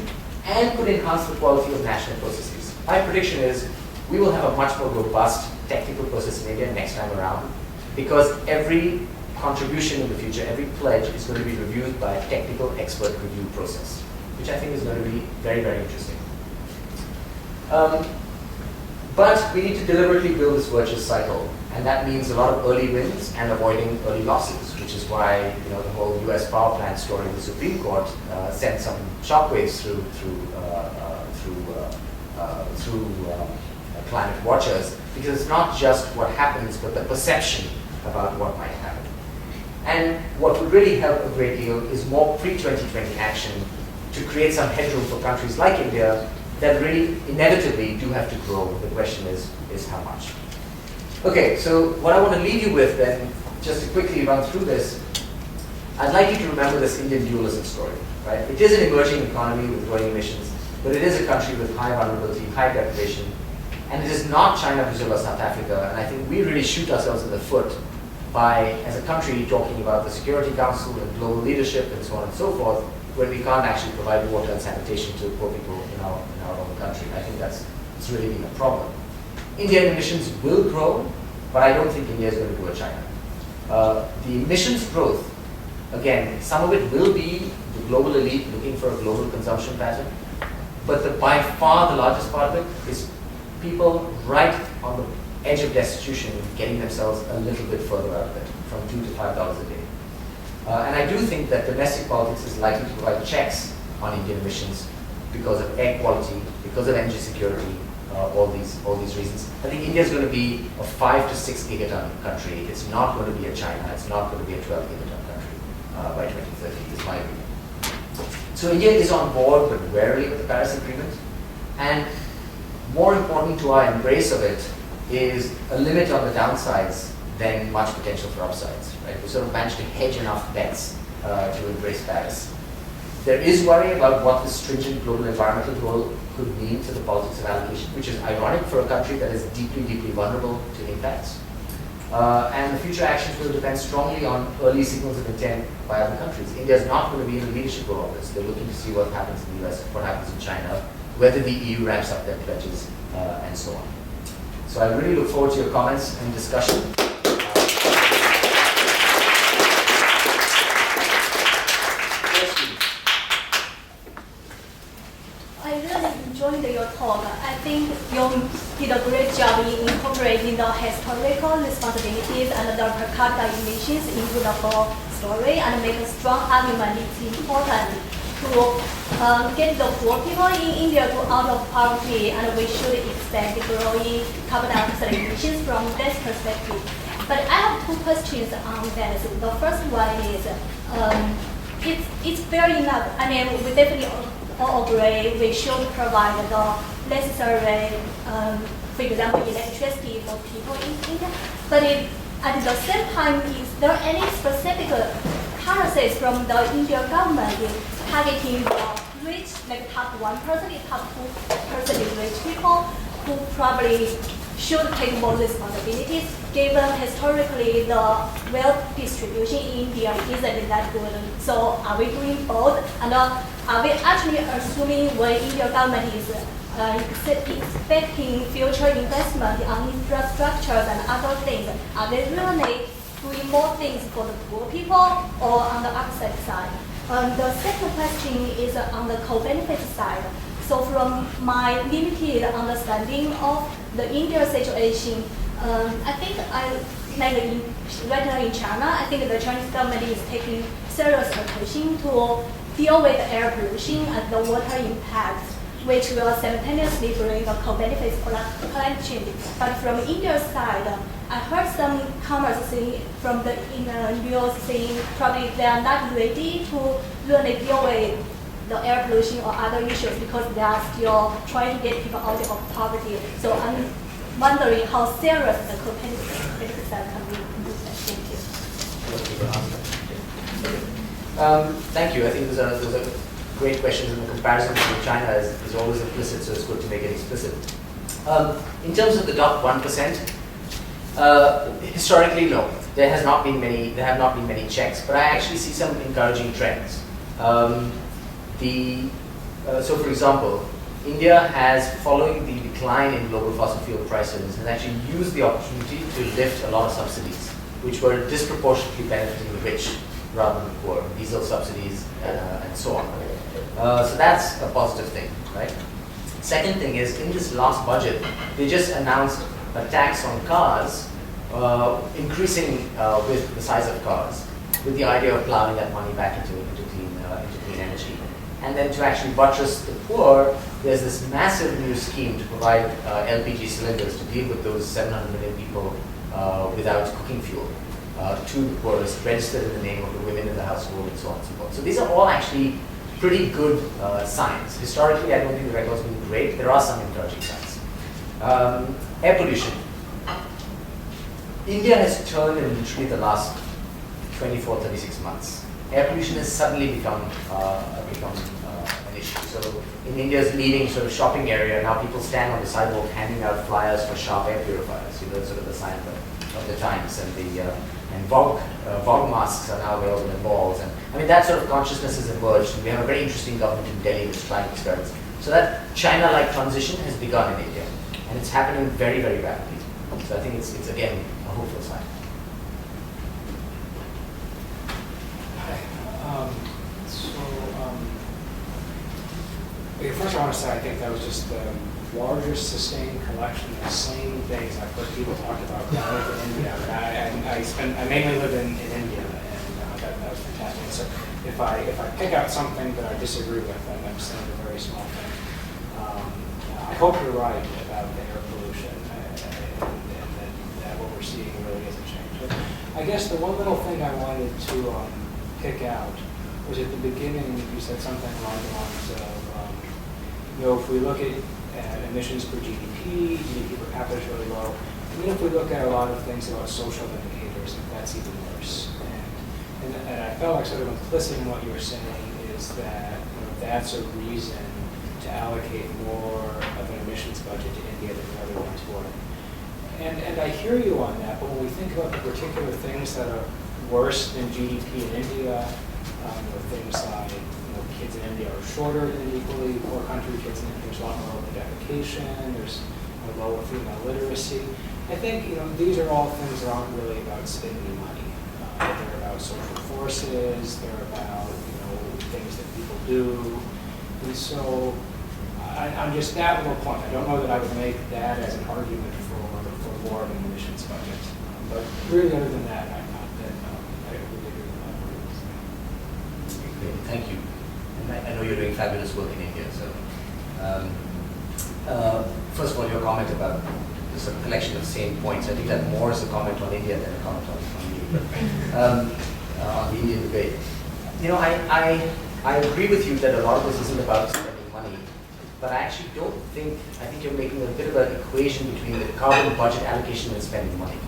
B: and could enhance the quality of national processes. My prediction is we will have a much more robust technical process in India next time around, because every contribution in the future, every pledge is going to be reviewed by a technical expert review process, which I think is going to be very, very interesting. But we need to deliberately build this virtuous cycle, and that means a lot of early wins and avoiding early losses, which is why the whole U.S. power plant story in the Supreme Court sent some shockwaves through climate watchers, because it's not just what happens, but the perception about what might happen. And what would really help a great deal is more pre-2020 action to create some headroom for countries like India that really inevitably do have to grow. The question is how much? Okay, so what I want to leave you with then, just to quickly run through this, I'd like you to remember this Indian dualism story, right? It is an emerging economy with growing emissions, but it is a country with high vulnerability, high deprivation, and it is not China, Brazil, or South Africa. And I think we really shoot ourselves in the foot by, as a country, talking about the Security Council and global leadership and so on and so forth, when we can't actually provide water and sanitation to poor people in our own country. I think it's really been a problem. Indian emissions will grow, but I don't think India is going to go to China. The emissions growth, again, some of it will be the global elite looking for a global consumption pattern, but by far the largest part of it is people right on the edge of destitution getting themselves a little bit further out of it, from $2 to $5 a day. And I do think that domestic politics is likely to provide checks on Indian emissions because of air quality, because of energy security, all these reasons. I think India is going to be a 5 to 6 gigaton country. It's not going to be a China. It's not going to be a 12 gigaton country by 2030, is my view. So India is on board, but warily with the Paris Agreement. And more important to our embrace of it is a limit on the downsides than much potential for upsides. Right? We sort of managed to hedge enough bets to embrace Paris. There is worry about what this stringent global environmental goal could mean to the politics of allocation, which is ironic for a country that is deeply, deeply vulnerable to impacts. And the future actions will depend strongly on early signals of intent by other countries. India is not going to be in the leadership of all this. They're looking to see what happens in the US, what happens in China, whether the EU ramps up their pledges, and so on. So I really look forward to your comments and discussion.
C: I really enjoyed your talk. I think you did a great job in incorporating the historical responsibilities and the per capita emissions into the whole story and make a strong argument it's important to get the poor people in India to out of poverty, and we should expect growing carbon dioxide emissions from that perspective. But I have two questions on this. The first one is, it's fair enough. I mean, we definitely all agree we should provide the necessary, for example, electricity for people in India. But at the same time, is there any specific policies from the Indian government targeting the rich, like top 1%, top 2% rich people who probably should take more responsibilities, given historically the wealth distribution in India isn't that good. So are we doing both? And are we actually assuming when Indian government is expecting future investment on infrastructures and other things, are they really doing more things for the poor people or on the opposite side? The second question is on the co-benefit side. So from my limited understanding of the India situation, I think right now in China, I think the Chinese government is taking serious attention to deal with air pollution and the water impacts, which will simultaneously bring a co-benefits for climate change. But from India's side, I heard some comments from the news saying probably they are not ready to really deal with the air pollution or other issues because they are still trying to get people out of poverty. So I'm wondering how serious the co-benefit side can be.
B: Thank you. I think those are great questions, and the comparison with China is always implicit, so it's good to make it explicit. In terms of the top 1%, historically, no. There have not been many checks, but I actually see some encouraging trends. So, for example, India has, following the decline in global fossil fuel prices, has actually used the opportunity to lift a lot of subsidies, which were disproportionately benefiting the rich rather than the poor, diesel subsidies and so on. So that's a positive thing, right? Second thing is, in this last budget, they just announced a tax on cars, increasing with the size of cars, with the idea of plowing that money back into clean energy. And then to actually buttress the poor, there's this massive new scheme to provide LPG cylinders to deal with those 700 million people without cooking fuel to the poorest, registered in the name of the women in the household and so on and so forth. So these are all actually pretty good signs. Historically, I don't think the record's been great. There are some encouraging signs. Air pollution. India has turned in literally the last 24, 36 months. Air pollution has suddenly become an issue. So in India's leading sort of shopping area, now people stand on the sidewalk handing out flyers for sharp air purifiers. You know, sort of the sign of the times, and fog masks are now available in malls. And I mean, that sort of consciousness has emerged. And we have a very interesting government in Delhi that's trying experiments. So that China-like transition has begun in India, and it's happening very, very rapidly. So I think it's again a hopeful sign.
D: First I want to say I think that was just the largest sustained collection of the same things I've heard people talk about when I lived in India. I mainly live in India, and that was fantastic. So if I pick out something that I disagree with, I'm saying a very small thing. I hope you're right about the air pollution, and that what we're seeing really isn't changed. But I guess the one little thing I wanted to pick out was at the beginning you said something along the lines of, if we look at emissions per GDP per capita is really low. Even if we look at a lot of things about social indicators, that's even worse. And I felt like sort of implicit in what you were saying is that that's a reason to allocate more of an emissions budget to India than the other ones would. And I hear you on that, but when we think about the particular things that are worse than GDP in India, things like kids in India are shorter than equally poor country kids in India. There's a lot more open defecation. There's lower female literacy. I think these are all things that aren't really about spending money. They're about social forces. They're about things that people do. And so, on just that little point, I don't know that I would make that as an argument for more of an emissions budget. But really, other than that, I'm not that I would agree with that.
B: Great, thank you. I know you're doing fabulous work in India. So, first of all, your comment about sort of collection of same points. I think that more is a comment on India than a comment on me, but on the Indian debate. You know, I agree with you that a lot of this isn't about spending money, but I actually don't think, I think you're making a bit of an equation between the carbon budget allocation and spending money.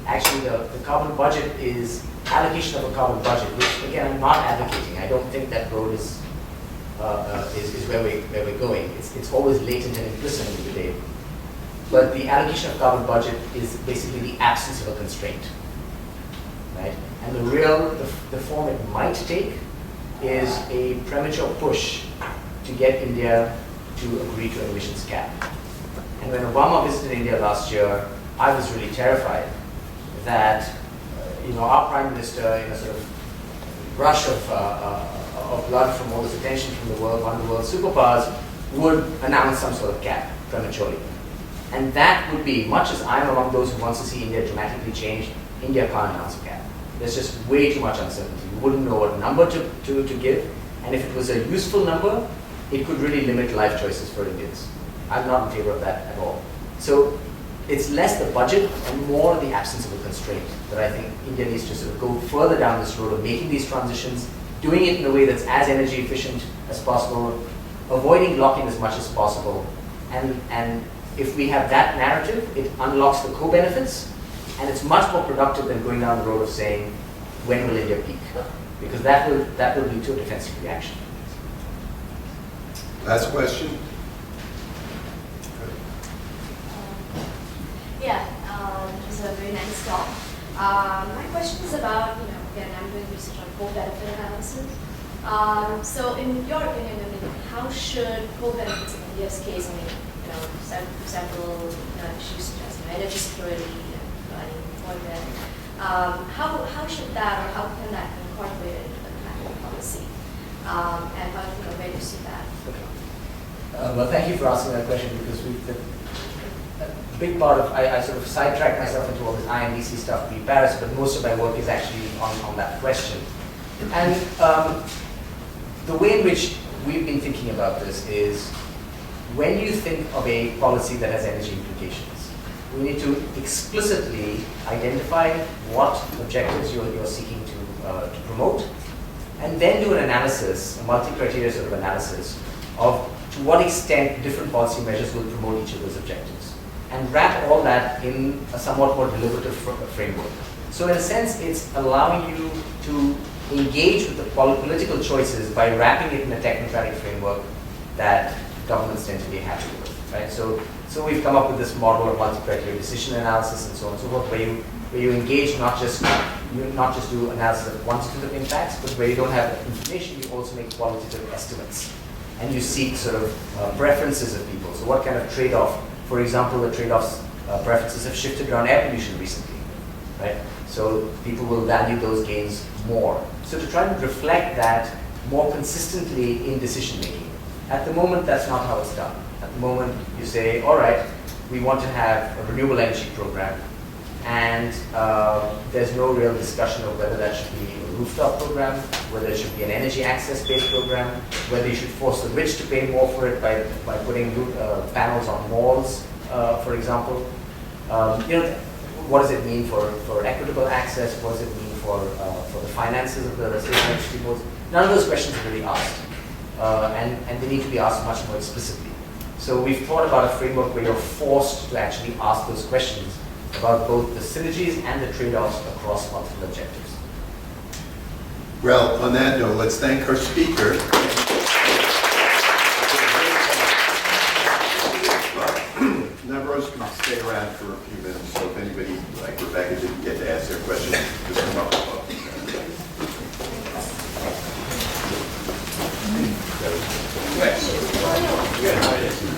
B: Actually, the carbon budget is allocation of a carbon budget, which again, I'm not advocating. I don't think that road is where we're going. It's always latent and implicit in the debate. But the allocation of carbon budget is basically the absence of a constraint, right? And the form it might take is a premature push to get India to agree to an emissions cap. And when Obama visited India last year, I was really terrified that our Prime Minister, in a sort of rush of blood from all this attention from the world, one of the world's superpowers, would announce some sort of cap prematurely. And that would be, much as I'm among those who wants to see India dramatically change, India can't announce a cap. There's just way too much uncertainty. You wouldn't know what number to give, and if it was a useful number, it could really limit life choices for Indians. I'm not in favor of that at all. So it's less the budget and more the absence of a constraint that I think India needs to sort of go further down this road of making these transitions, doing it in a way that's as energy efficient as possible, avoiding lock-in as much as possible, and if we have that narrative, it unlocks the co-benefits, and it's much more productive than going down the road of saying, when will India peak? Because that will lead to a defensive reaction.
A: Last question.
E: It was a very nice talk. My question is about, again, I'm doing research on co-benefit analysis. So in your opinion, how should co-benefits in India's case, several issues such as energy security and providing employment, how should that, or how can that be incorporated into the climate policy? And where do you see that?
B: Well, thank you for asking that question, because a big part of, I sort of sidetracked myself into all this INDC stuff pre-Paris, but most of my work is actually on that question. And the way in which we've been thinking about this is, when you think of a policy that has energy implications, we need to explicitly identify what objectives you're seeking to promote, and then do an analysis, a multi-criteria sort of analysis, of to what extent different policy measures will promote each of those objectives, and wrap all that in a somewhat more deliberative framework. So in a sense, it's allowing you to engage with the political choices by wrapping it in a technocratic framework that governments tend to be happy with, right? So we've come up with this model of multi-criteria decision analysis and so on and so forth, where you engage not just do analysis of quantitative impacts, but where you don't have information, you also make qualitative estimates. And you seek sort of preferences of people. So what kind of trade-off, for example, the trade-offs, preferences have shifted around air pollution recently, right? So people will value those gains more. So to try to reflect that more consistently in decision-making. At the moment, that's not how it's done. At the moment, you say, all right, we want to have a renewable energy program, and there's no real discussion of whether that should be a rooftop program, whether it should be an energy access-based program, whether you should force the rich to pay more for it by putting panels on malls, for example. What does it mean for equitable access? What does it mean for the finances of the state electricity boards? None of those questions are really asked, and they need to be asked much more explicitly. So we've thought about a framework where you're forced to actually ask those questions about both the synergies and the trade-offs across multiple objectives.
A: Well, on that note, let's thank our speaker. Navros can stay around for a few minutes, so if anybody, like Rebecca, didn't get to ask their question, just come up with it. Good.